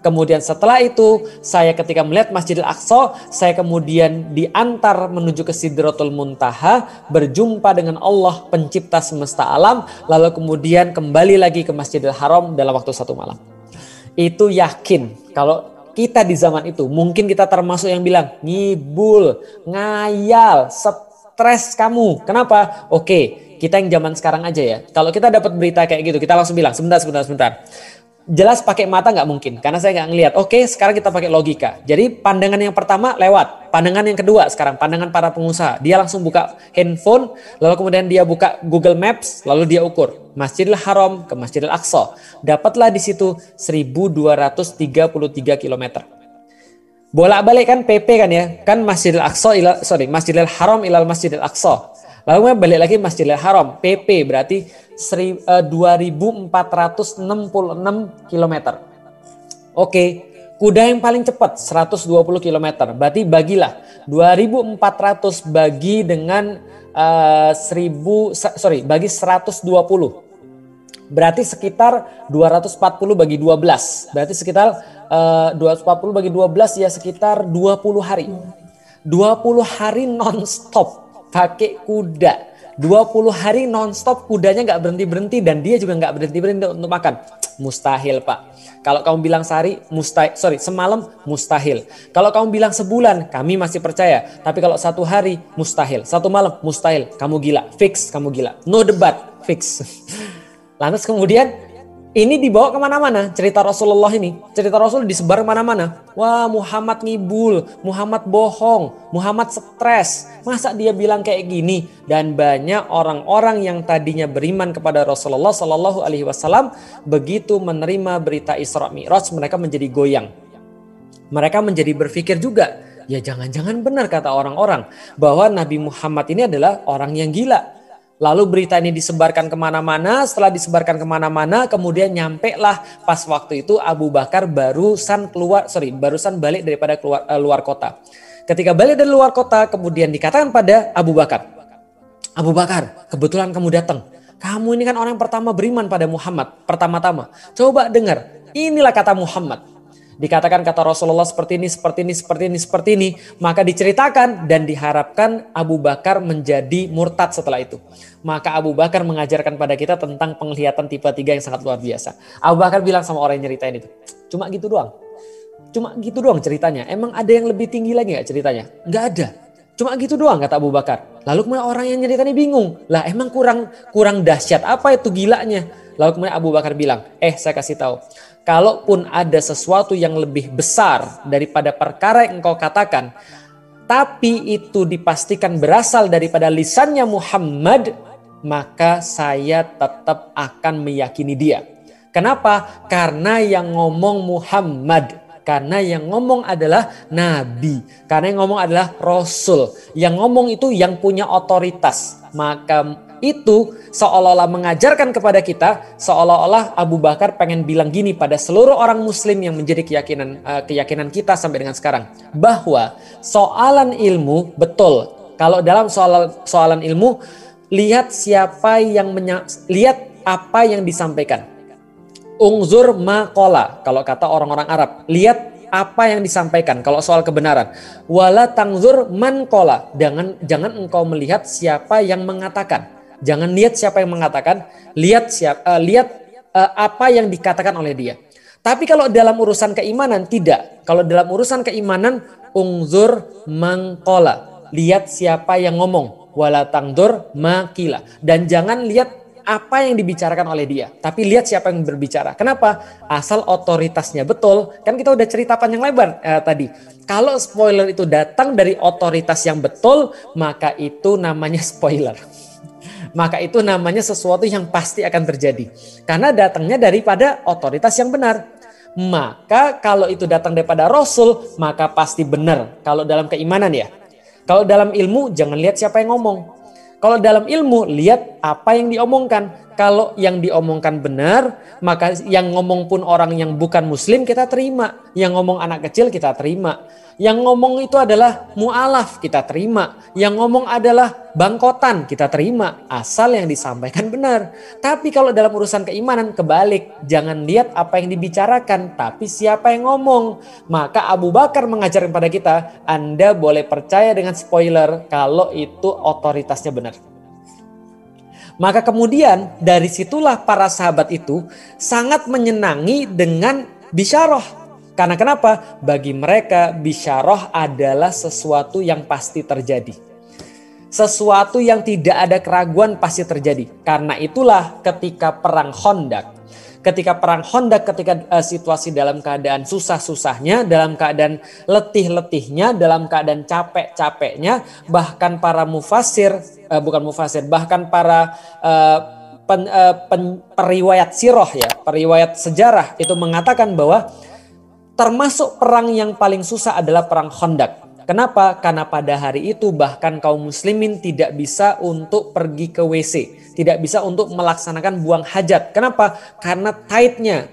Kemudian setelah itu, saya ketika melihat Masjidil Aqsa, saya kemudian diantar menuju ke Sidratul Muntaha, berjumpa dengan Allah pencipta semesta alam, lalu kemudian kembali lagi ke Masjidil Haram dalam waktu 1 malam. Itu yakin kalau kita di zaman itu, mungkin kita termasuk yang bilang, ngibul, ngayal, stres kamu. Kenapa? Oke, kita yang zaman sekarang aja ya. Kalau kita dapat berita kayak gitu, kita langsung bilang, sebentar. Jelas pakai mata nggak mungkin, karena saya nggak ngelihat. Oke, sekarang kita pakai logika. Jadi pandangan yang pertama lewat. Pandangan yang kedua sekarang, pandangan para pengusaha. Dia langsung buka handphone, lalu kemudian dia buka Google Maps, lalu dia ukur Masjidil Haram ke Masjidil Aqsa. Dapatlah di situ 1233 km. Bolak-balik kan PP kan ya, kan Masjidil Haram ilal Masjidil Aqsa. Lalu balik lagi Masjidil Haram, PP berarti 2466 km. Oke, kuda yang paling cepat 120 km. Berarti bagilah 2400 bagi dengan bagi 120. Berarti sekitar 240 bagi 12. Berarti sekitar 240 bagi 12 ya sekitar 20 hari. 20 hari non-stop pakai kuda. 20 hari non-stop kudanya nggak berhenti-berhenti dan dia juga nggak berhenti-berhenti untuk makan. Mustahil, Pak. Kalau kamu bilang semalam mustahil. Kalau kamu bilang sebulan, kami masih percaya. Tapi kalau 1 hari mustahil, 1 malam mustahil. Kamu gila, fix kamu gila. No debat, fix. Lantas kemudian ini dibawa kemana-mana cerita Rasulullah ini. Cerita Rasul disebar kemana-mana. Wah, Muhammad ngibul, Muhammad bohong, Muhammad stres. Masa dia bilang kayak gini? Dan banyak orang-orang yang tadinya beriman kepada Rasulullah Shallallahu Alaihi Wasallam begitu menerima berita Isra Mi'raj mereka menjadi goyang. Mereka menjadi berpikir juga, ya jangan-jangan benar kata orang-orang bahwa Nabi Muhammad ini adalah orang yang gila. Lalu berita ini disebarkan kemana-mana, setelah disebarkan kemana-mana, kemudian nyampe lah pas waktu itu Abu Bakar barusan balik daripada luar kota. Ketika balik dari luar kota, kemudian dikatakan pada Abu Bakar, kebetulan kamu datang. Kamu ini kan orang pertama beriman pada Muhammad, pertama-tama. Coba dengar, inilah kata Muhammad. Dikatakan kata Rasulullah seperti ini. Maka diceritakan dan diharapkan Abu Bakar menjadi murtad setelah itu. Maka Abu Bakar mengajarkan pada kita tentang penglihatan tipe 3 yang sangat luar biasa. Abu Bakar bilang sama orang yang nyeritain itu, cuma gitu doang ceritanya. Emang ada yang lebih tinggi lagi gak ceritanya? Gak ada. Cuma gitu doang kata Abu Bakar. Lalu kemudian orang yang nyeritain bingung. Lah emang kurang dahsyat apa itu gilanya? Lalu kemudian Abu Bakar bilang, saya kasih tahu. Kalaupun ada sesuatu yang lebih besar daripada perkara yang engkau katakan, tapi itu dipastikan berasal daripada lisannya Muhammad, maka saya tetap akan meyakini dia. Kenapa? Karena yang ngomong Muhammad. Karena yang ngomong adalah Nabi. Karena yang ngomong adalah Rasul. Yang ngomong itu yang punya otoritas. Maka itu seolah-olah mengajarkan kepada kita, seolah-olah Abu Bakar pengen bilang gini pada seluruh orang muslim yang menjadi keyakinan kita sampai dengan sekarang. Bahwa soalan ilmu, betul. Kalau dalam soalan ilmu, lihat lihat apa yang disampaikan. Ungzur maqala, kalau kata orang-orang Arab. Lihat apa yang disampaikan kalau soal kebenaran. Wala tangzur man qala, jangan engkau melihat siapa yang mengatakan. Jangan lihat siapa yang mengatakan, lihat apa yang dikatakan oleh dia. Tapi kalau dalam urusan keimanan tidak. Kalau dalam urusan keimanan, ungzur man qala, lihat siapa yang ngomong. Wala tangzur makila, dan jangan lihat apa yang dibicarakan oleh dia, tapi lihat siapa yang berbicara. Kenapa? Asal otoritasnya betul. Kan kita udah cerita panjang lebar tadi. Kalau spoiler itu datang dari otoritas yang betul, maka itu namanya spoiler. Maka itu namanya sesuatu yang pasti akan terjadi. Karena datangnya daripada otoritas yang benar. Maka kalau itu datang daripada Rasul, maka pasti benar. Kalau dalam keimanan ya. Kalau dalam ilmu, jangan lihat siapa yang ngomong. Kalau dalam ilmu, lihat apa yang diomongkan. Kalau yang diomongkan benar, maka yang ngomong pun orang yang bukan muslim kita terima. Yang ngomong anak kecil kita terima. Yang ngomong itu adalah mu'alaf kita terima. Yang ngomong adalah bangkotan kita terima. Asal yang disampaikan benar. Tapi kalau dalam urusan keimanan kebalik. Jangan lihat apa yang dibicarakan, tapi siapa yang ngomong. Maka Abu Bakar mengajarkan pada kita, Anda boleh percaya dengan spoiler kalau itu otoritasnya benar. Maka kemudian dari situlah para sahabat itu sangat menyenangi dengan bisyarah. Karena kenapa? Bagi mereka bisyarah adalah sesuatu yang pasti terjadi. Sesuatu yang tidak ada keraguan pasti terjadi. Karena itulah ketika perang Khandaq. Ketika situasi dalam keadaan susah-susahnya, dalam keadaan letih-letihnya, dalam keadaan capek-capeknya, bahkan para bahkan para periwayat sirah ya, periwayat sejarah itu mengatakan bahwa termasuk perang yang paling susah adalah perang Khandaq. Kenapa? Karena pada hari itu bahkan kaum muslimin tidak bisa untuk pergi ke WC. Tidak bisa untuk melaksanakan buang hajat. Kenapa? Karena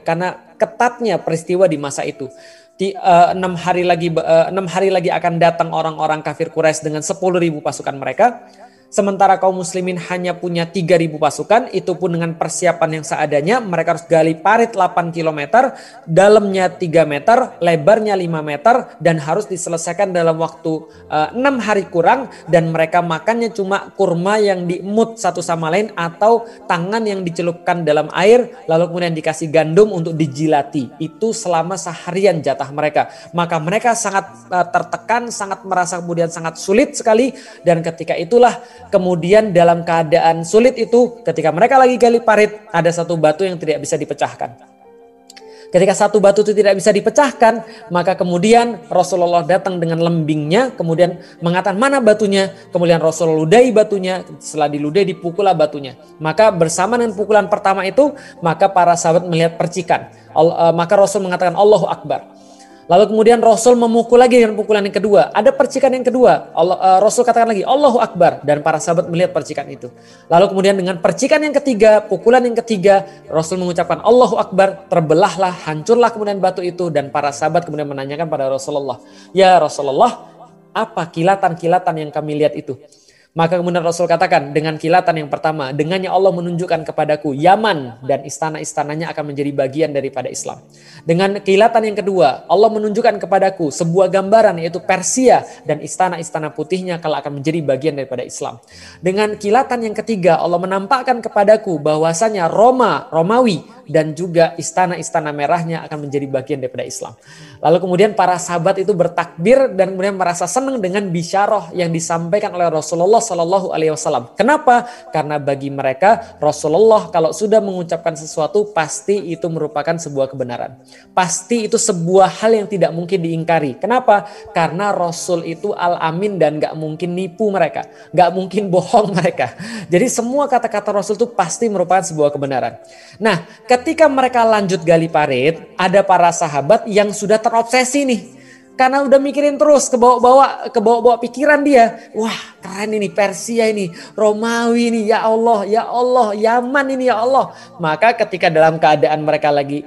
karena ketatnya peristiwa di masa itu. 6 hari lagi akan datang orang-orang kafir Quraisy dengan 10.000 pasukan mereka. Sementara kaum muslimin hanya punya 3.000 pasukan, itu pun dengan persiapan yang seadanya. Mereka harus gali parit 8 km, dalamnya 3 meter, lebarnya 5 meter, dan harus diselesaikan dalam waktu 6 hari kurang. Dan mereka makannya cuma kurma yang diemut satu sama lain atau tangan yang dicelupkan dalam air, lalu kemudian dikasih gandum untuk dijilati. Itu selama seharian jatah mereka. Maka mereka sangat tertekan, sangat merasa kemudian sangat sulit sekali. Dan ketika itulah kemudian dalam keadaan sulit itu, ketika mereka lagi gali parit, ada satu batu yang tidak bisa dipecahkan. Ketika satu batu itu tidak bisa dipecahkan, maka kemudian Rasulullah datang dengan lembingnya, kemudian mengatakan mana batunya, kemudian Rasulullah ludahi batunya, setelah diludahi dipukullah batunya. Maka bersama dengan pukulan pertama itu, maka para sahabat melihat percikan. Maka Rasul mengatakan Allahu Akbar. Lalu kemudian Rasul memukul lagi dengan pukulan yang kedua. Ada percikan yang kedua. Rasul katakan lagi Allahu Akbar. Dan para sahabat melihat percikan itu. Lalu kemudian dengan percikan yang ketiga, pukulan yang ketiga, Rasul mengucapkan Allahu Akbar. Terbelahlah, hancurlah kemudian batu itu. Dan para sahabat kemudian menanyakan pada Rasulullah, ya Rasulullah, apa kilatan-kilatan yang kami lihat itu? Maka kemudian Rasul katakan, dengan kilatan yang pertama, dengannya Allah menunjukkan kepadaku Yaman dan istana-istananya akan menjadi bagian daripada Islam. Dengan kilatan yang kedua, Allah menunjukkan kepadaku sebuah gambaran yaitu Persia dan istana-istana putihnya kalau akan menjadi bagian daripada Islam. Dengan kilatan yang ketiga, Allah menampakkan kepadaku bahwasanya Romawi dan juga istana-istana merahnya akan menjadi bagian daripada Islam. Lalu kemudian para sahabat itu bertakbir dan kemudian merasa senang dengan bisyarah yang disampaikan oleh Rasulullah Shallallahu Alaihi Wasallam. Kenapa? Karena bagi mereka Rasulullah kalau sudah mengucapkan sesuatu pasti itu merupakan sebuah kebenaran. Pasti itu sebuah hal yang tidak mungkin diingkari. Kenapa? Karena Rasul itu al-amin dan gak mungkin nipu mereka. Gak mungkin bohong mereka. Jadi semua kata-kata Rasul itu pasti merupakan sebuah kebenaran. Nah, ketika mereka lanjut gali parit, ada para sahabat yang sudah terobsesi nih. Karena udah mikirin terus ke bawah pikiran dia. Wah, keren ini Persia ini, Romawi ini, ya Allah, Yaman ini ya Allah. Maka ketika dalam keadaan mereka lagi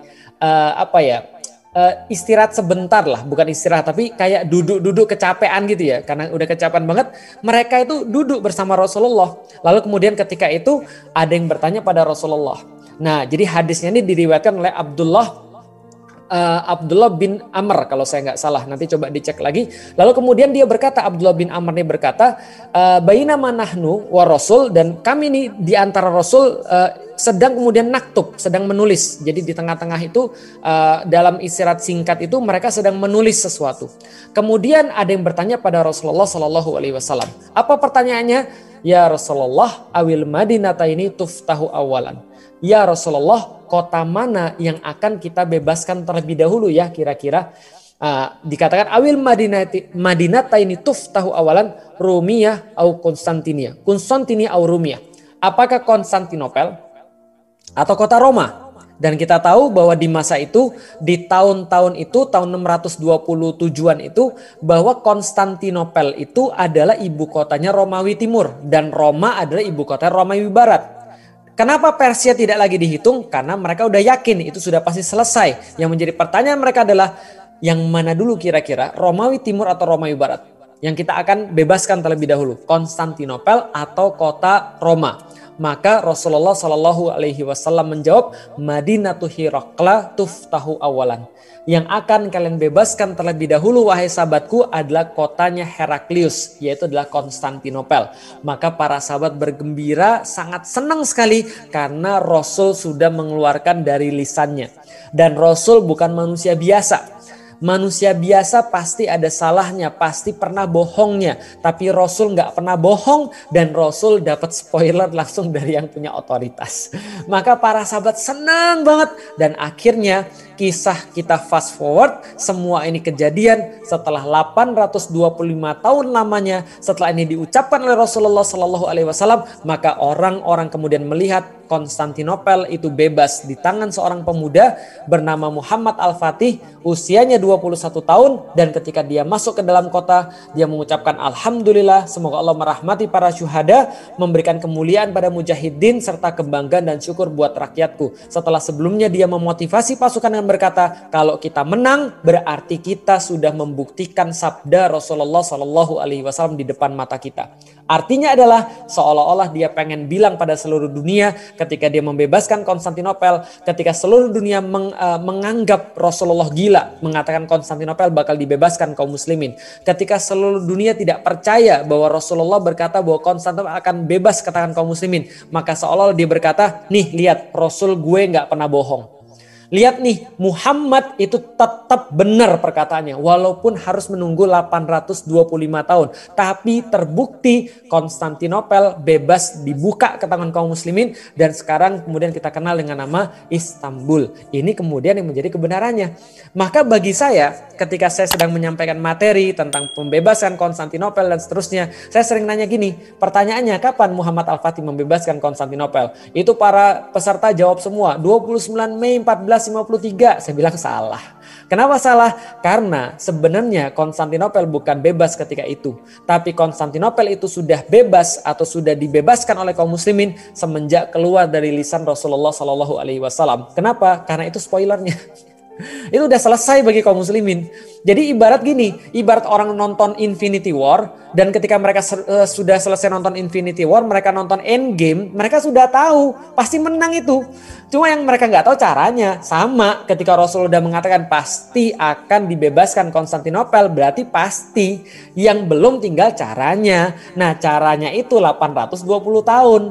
istirahat sebentar lah, bukan istirahat tapi kayak duduk kecapean gitu ya, karena udah kecapean banget, mereka itu duduk bersama Rasulullah. Lalu kemudian ketika itu ada yang bertanya pada Rasulullah. Nah, jadi hadisnya ini diriwayatkan oleh Abdullah bin Amr kalau saya nggak salah, nanti coba dicek lagi. Lalu kemudian dia berkata, Abdullah bin Amr ini berkata, bainama nahnu wa Rasul, dan kami ini di antara Rasul sedang kemudian naktub, sedang menulis. Jadi di tengah-tengah itu dalam istirahat singkat itu mereka sedang menulis sesuatu. Kemudian ada yang bertanya pada Rasulullah Shallallahu Alaihi Wasallam. Apa pertanyaannya? Ya Rasulullah, awil Madinata ini tuftahu awalan. Ya Rasulullah, kota mana yang akan kita bebaskan terlebih dahulu ya kira-kira? Dikatakan awil Madinata ini tuftahu awalan, Rumiyah au Konstantinia. Konstantinia au Rumiyah. Apakah Konstantinopel atau kota Roma? Dan kita tahu bahwa di masa itu, di tahun-tahun itu, tahun 627-an itu, bahwa Konstantinopel itu adalah ibu kotanya Romawi Timur. Dan Roma adalah ibu kota Romawi Barat. Kenapa Persia tidak lagi dihitung? Karena mereka udah yakin itu sudah pasti selesai. Yang menjadi pertanyaan mereka adalah, yang mana dulu kira-kira, Romawi Timur atau Romawi Barat? Yang kita akan bebaskan terlebih dahulu, Konstantinopel atau kota Roma. Maka Rasulullah Shallallahu Alaihi Wasallam menjawab, Madinatu Hiraqla tuftahu awalan. Yang akan kalian bebaskan terlebih dahulu wahai sahabatku adalah kotanya Heraklius, yaitu adalah Konstantinopel. Maka para sahabat bergembira, sangat senang sekali karena Rasul sudah mengeluarkan dari lisannya. Dan Rasul bukan manusia biasa. Manusia biasa pasti ada salahnya, pasti pernah bohongnya. Tapi Rasul nggak pernah bohong dan Rasul dapat spoiler langsung dari yang punya otoritas. Maka para sahabat senang banget dan akhirnya kisah kita fast forward, semua ini kejadian setelah 825 tahun lamanya. Setelah ini diucapkan oleh Rasulullah Sallallahu Alaihi Wasallam, maka orang-orang kemudian melihat Konstantinopel itu bebas di tangan seorang pemuda bernama Muhammad Al-Fatih, usianya 21 tahun, dan ketika dia masuk ke dalam kota, dia mengucapkan alhamdulillah, semoga Allah merahmati para syuhada, memberikan kemuliaan pada mujahidin, serta kebanggaan dan syukur buat rakyatku. Setelah sebelumnya dia memotivasi pasukan dengan berkata, kalau kita menang berarti kita sudah membuktikan sabda Rasulullah Sallallahu Alaihi Wasallam di depan mata kita. Artinya adalah seolah-olah dia pengen bilang pada seluruh dunia ketika dia membebaskan Konstantinopel, ketika seluruh dunia menganggap Rasulullah gila, mengatakan Konstantinopel bakal dibebaskan kaum muslimin. Ketika seluruh dunia tidak percaya bahwa Rasulullah berkata bahwa Konstantinopel akan bebas ke tangan kaum muslimin, maka seolah-olah dia berkata, nih lihat Rasul gue gak pernah bohong. Lihat nih, Muhammad itu tetap benar perkataannya walaupun harus menunggu 825 tahun. Tapi terbukti Konstantinopel bebas dibuka ke tangan kaum muslimin dan sekarang kemudian kita kenal dengan nama Istanbul. Ini kemudian yang menjadi kebenarannya. Maka bagi saya ketika saya sedang menyampaikan materi tentang pembebasan Konstantinopel dan seterusnya, saya sering nanya gini, pertanyaannya kapan Muhammad Al-Fatih membebaskan Konstantinopel? Itu para peserta jawab semua, 29 Mei 1453. Saya bilang salah. Kenapa salah? Karena sebenarnya Konstantinopel bukan bebas ketika itu. Tapi Konstantinopel itu sudah bebas atau sudah dibebaskan oleh kaum muslimin semenjak keluar dari lisan Rasulullah Sallallahu Alaihi Wasallam. Kenapa? Karena itu spoilernya. Itu udah selesai bagi kaum muslimin. Jadi ibarat gini, ibarat orang nonton Infinity War dan ketika mereka sudah selesai nonton Infinity War, mereka nonton Endgame, mereka sudah tahu pasti menang itu. Cuma yang mereka nggak tahu caranya. Sama ketika Rasul udah mengatakan pasti akan dibebaskan Konstantinopel, berarti pasti, yang belum tinggal caranya. Nah, caranya itu 820 tahun.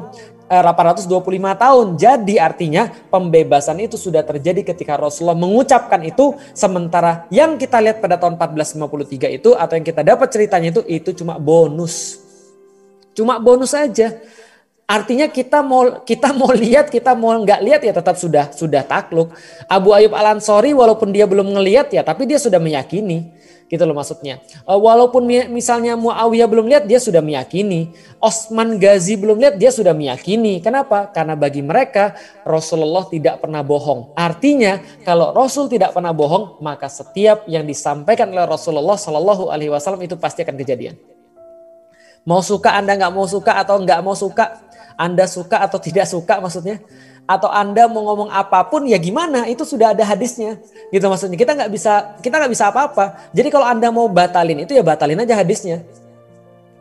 825 tahun. Jadi artinya pembebasan itu sudah terjadi ketika Rasulullah mengucapkan itu, sementara yang kita lihat pada tahun 1453 itu atau yang kita dapat ceritanya itu cuma bonus. Cuma bonus aja. Artinya kita mau lihat, kita mau nggak lihat ya tetap sudah takluk. Abu Ayyub Al-Ansori walaupun dia belum ngelihat ya tapi dia sudah meyakini. Gitu loh maksudnya. Walaupun misalnya Muawiyah belum lihat, dia sudah meyakini. Osman Ghazi belum lihat, dia sudah meyakini. Kenapa? Karena bagi mereka Rasulullah tidak pernah bohong. Artinya kalau Rasul tidak pernah bohong, maka setiap yang disampaikan oleh Rasulullah Shallallahu Alaihi Wasallam itu pasti akan kejadian. Mau suka Anda nggak mau suka atau nggak mau suka, Anda suka atau tidak suka maksudnya. Atau Anda mau ngomong apapun ya gimana, itu sudah ada hadisnya gitu maksudnya. Kita nggak bisa apa-apa. Jadi kalau Anda mau batalin itu ya batalin aja hadisnya.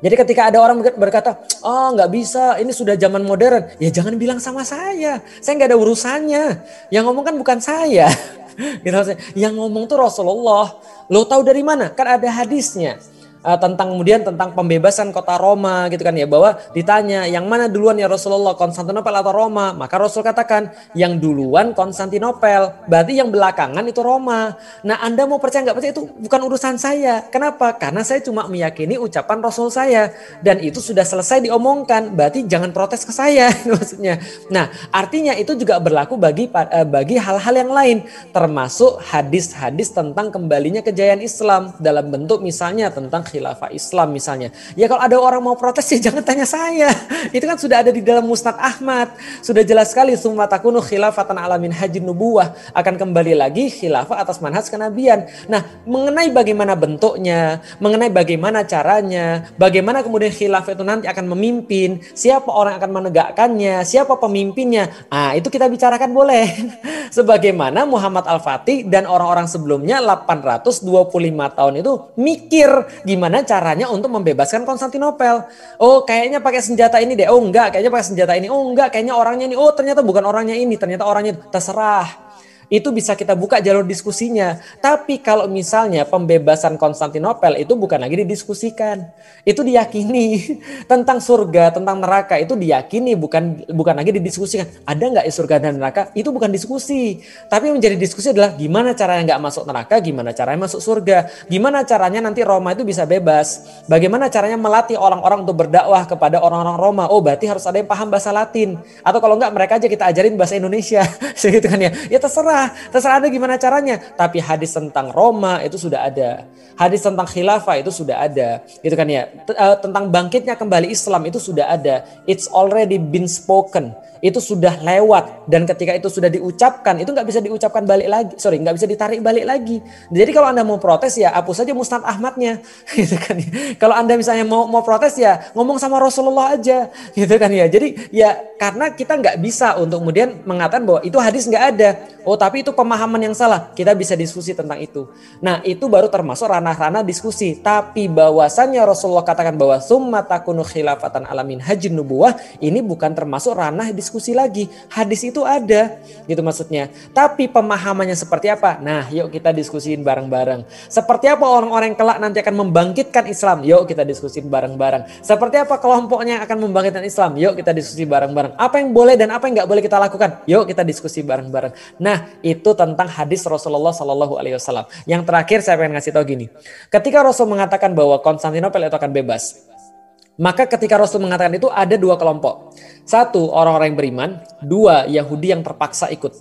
Jadi ketika ada orang berkata, oh nggak bisa, ini sudah zaman modern, ya jangan bilang sama saya nggak ada urusannya. Yang ngomong kan bukan saya gitu maksudnya. Yang ngomong tuh Rasulullah. Lo tahu dari mana? Kan ada hadisnya. Tentang pembebasan kota Roma gitu kan ya, bahwa ditanya yang mana duluan ya Rasulullah, Konstantinopel atau Roma, maka Rasul katakan yang duluan Konstantinopel, berarti yang belakangan itu Roma. Nah Anda mau percaya nggak percaya itu bukan urusan saya. Kenapa? Karena saya cuma meyakini ucapan Rasul saya dan itu sudah selesai diomongkan, berarti jangan protes ke saya maksudnya. Nah artinya itu juga berlaku bagi hal-hal yang lain, termasuk hadis-hadis tentang kembalinya kejayaan Islam dalam bentuk misalnya tentang khilafah Islam misalnya. Ya kalau ada orang mau protes ya jangan tanya saya. Itu kan sudah ada di dalam Musnad Ahmad. Sudah jelas sekali summa takunu khilafatan ala minhajin nubuwah, akan kembali lagi khilafah atas manhaj kenabian. Nah, mengenai bagaimana bentuknya, mengenai bagaimana caranya, bagaimana kemudian khilafah itu nanti akan memimpin, siapa orang akan menegakkannya, siapa pemimpinnya. Ah, itu kita bicarakan boleh. Sebagaimana Muhammad Al-Fatih dan orang-orang sebelumnya 825 tahun itu mikir gimana caranya untuk membebaskan Konstantinopel. Oh kayaknya pakai senjata ini deh. Oh enggak, kayaknya pakai senjata ini. Oh enggak, kayaknya orangnya ini. Oh ternyata bukan orangnya ini. Ternyata orangnya itu. Terserah. Itu bisa kita buka jalur diskusinya. Tapi kalau misalnya pembebasan Konstantinopel itu bukan lagi didiskusikan. Itu diyakini. Tentang surga, tentang neraka itu diyakini, bukan lagi didiskusikan. Ada nggak surga dan neraka? Itu bukan diskusi. Tapi yang menjadi diskusi adalah gimana caranya nggak masuk neraka, gimana caranya masuk surga. Gimana caranya nanti Roma itu bisa bebas. Bagaimana caranya melatih orang-orang untuk berdakwah kepada orang-orang Roma. Oh berarti harus ada yang paham bahasa Latin. Atau kalau nggak mereka aja kita ajarin bahasa Indonesia. Gitu kan ya. Ya terserah. terserah Anda gimana caranya. Tapi hadis tentang Roma itu sudah ada. Hadis tentang khilafah itu sudah ada. Gitu kan ya. Tentang bangkitnya kembali Islam itu sudah ada. It's already been spoken. Itu sudah lewat, dan ketika itu sudah diucapkan itu nggak bisa diucapkan balik lagi, nggak bisa ditarik balik lagi. Jadi kalau Anda mau protes ya hapus saja Musnad Ahmadnya, gitu kan. Kalau Anda misalnya mau protes ya ngomong sama Rasulullah aja, gitu kan ya. Jadi ya karena kita nggak bisa untuk kemudian mengatakan bahwa itu hadis nggak ada. Oh tapi itu pemahaman yang salah, kita bisa diskusi tentang itu. Nah itu baru termasuk ranah-ranah diskusi. Tapi bahwasannya Rasulullah katakan bahwa summa takunu khilafatan ala minhajin nubuwah, ini bukan termasuk ranah diskusi lagi. Hadis itu ada, gitu maksudnya. Tapi pemahamannya seperti apa? Nah, yuk kita diskusiin bareng-bareng. Seperti apa orang-orang yang kelak nanti akan membangkitkan Islam? Yuk kita diskusiin bareng-bareng. Seperti apa kelompoknya yang akan membangkitkan Islam? Yuk kita diskusi bareng-bareng. Apa yang boleh dan apa yang nggak boleh kita lakukan? Yuk kita diskusi bareng-bareng. Nah, itu tentang hadis Rasulullah Shallallahu Alaihi Wasallam. Yang terakhir saya pengen ngasih tahu gini. Ketika Rasul mengatakan bahwa Konstantinopel itu akan bebas, maka ketika Rasul mengatakan itu ada dua kelompok. Satu, orang-orang yang beriman. Dua, Yahudi yang terpaksa ikut.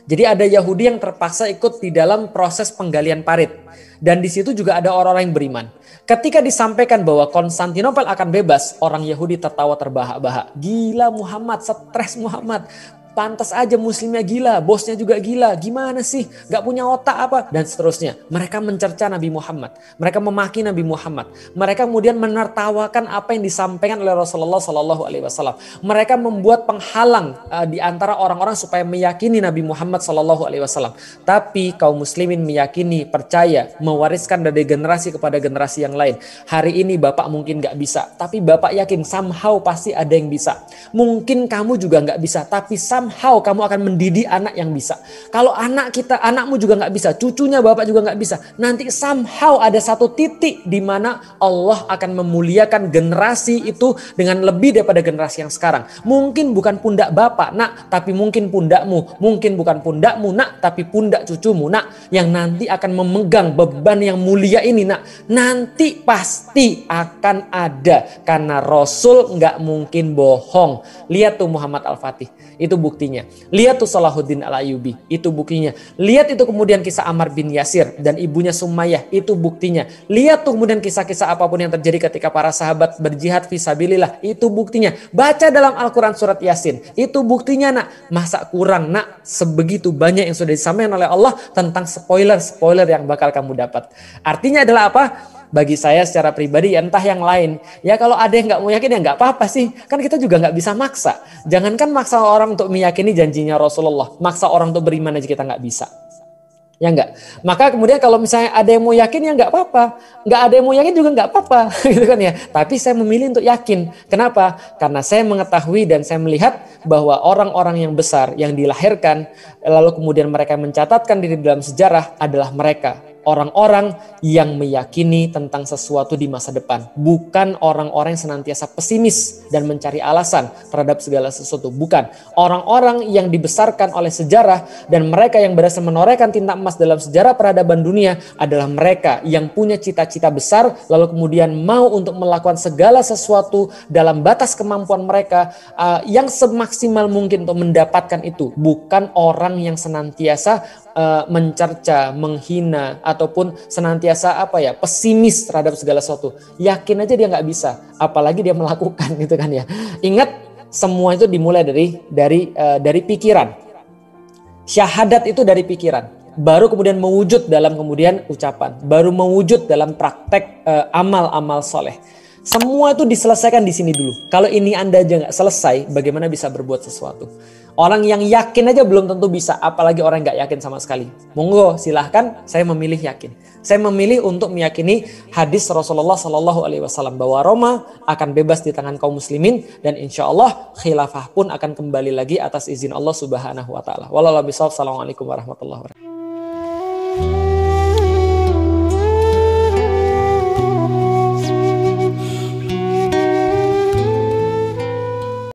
Jadi ada Yahudi yang terpaksa ikut di dalam proses penggalian parit. Dan di situ juga ada orang-orang yang beriman. Ketika disampaikan bahwa Konstantinopel akan bebas, orang Yahudi tertawa terbahak-bahak. Gila Muhammad, stres Muhammad. Pantas aja muslimnya gila, bosnya juga gila. Gimana sih? Gak punya otak apa? Dan seterusnya. Mereka mencerca Nabi Muhammad. Mereka memaki Nabi Muhammad. Mereka kemudian menertawakan apa yang disampaikan oleh Rasulullah Sallallahu Alaihi Wasallam. Mereka membuat penghalang di antara orang-orang supaya meyakini Nabi Muhammad Sallallahu Alaihi Wasallam. Tapi kaum muslimin meyakini, percaya, mewariskan dari generasi kepada generasi yang lain. Hari ini bapak mungkin gak bisa, tapi bapak yakin somehow pasti ada yang bisa. Mungkin kamu juga gak bisa, tapi somehow kamu akan mendidik anak yang bisa. Kalau anakmu juga nggak bisa, cucunya bapak juga nggak bisa. Nanti somehow ada satu titik di mana Allah akan memuliakan generasi itu dengan lebih daripada generasi yang sekarang. Mungkin bukan pundak bapak, nak, tapi mungkin pundakmu. Mungkin bukan pundakmu, nak, tapi pundak cucumu, nak, yang nanti akan memegang beban yang mulia ini, nak. Nanti pasti akan ada, karena Rasul nggak mungkin bohong. Lihat tuh Muhammad Al-Fatih, itu buktinya. Lihat tuh Salahuddin Al-Ayyubi, itu buktinya. Lihat itu kemudian kisah Ammar bin Yasir dan ibunya Sumayyah, itu buktinya. Lihat tuh kemudian kisah-kisah apapun yang terjadi ketika para sahabat berjihad fisabilillah, itu buktinya. Baca dalam Al-Quran surat Yasin, itu buktinya, nak. Masa kurang, nak? Sebegitu banyak yang sudah disampaikan oleh Allah tentang spoiler yang bakal kamu dapat. Artinya adalah apa? Bagi saya secara pribadi, entah yang lain, ya kalau ada yang nggak mau yakin ya nggak apa-apa sih. Kan kita juga nggak bisa maksa. Jangankan maksa orang untuk meyakini janjinya Rasulullah, maksa orang untuk beriman aja kita nggak bisa. Ya enggak. Maka kemudian kalau misalnya ada yang mau yakin ya nggak apa-apa. Nggak ada yang mau yakin juga nggak apa-apa. Gitu kan ya. Tapi saya memilih untuk yakin. Kenapa? Karena saya mengetahui dan saya melihat bahwa orang-orang yang besar yang dilahirkan, lalu kemudian mereka mencatatkan diri dalam sejarah adalah mereka. Orang-orang yang meyakini tentang sesuatu di masa depan. Bukan orang-orang yang senantiasa pesimis dan mencari alasan terhadap segala sesuatu. Bukan. Orang-orang yang dibesarkan oleh sejarah dan mereka yang berhasil menorehkan tinta emas dalam sejarah peradaban dunia adalah mereka yang punya cita-cita besar lalu kemudian mau untuk melakukan segala sesuatu dalam batas kemampuan mereka yang semaksimal mungkin untuk mendapatkan itu. Bukan orang yang senantiasa mencerca, menghina, ataupun senantiasa pesimis terhadap segala sesuatu. Yakin aja dia nggak bisa, apalagi dia melakukan, gitu kan ya. Ingat, semua itu dimulai dari pikiran. Syahadat itu dari pikiran, baru kemudian mewujud dalam kemudian ucapan, baru mewujud dalam praktek amal-amal soleh. Semua itu diselesaikan di sini dulu. Kalau ini Anda aja nggak selesai, bagaimana bisa berbuat sesuatu? Orang yang yakin aja belum tentu bisa, apalagi orang yang nggak yakin sama sekali. Monggo, silahkan. Saya memilih yakin. Saya memilih untuk meyakini hadis Rasulullah Sallallahu Alaihi Wasallam bahwa Roma akan bebas di tangan kaum muslimin dan insya Allah khilafah pun akan kembali lagi atas izin Allah Subhanahu Wa Taala. Wallahualam bishawab. Assalamualaikum warahmatullahi wabarakatuh.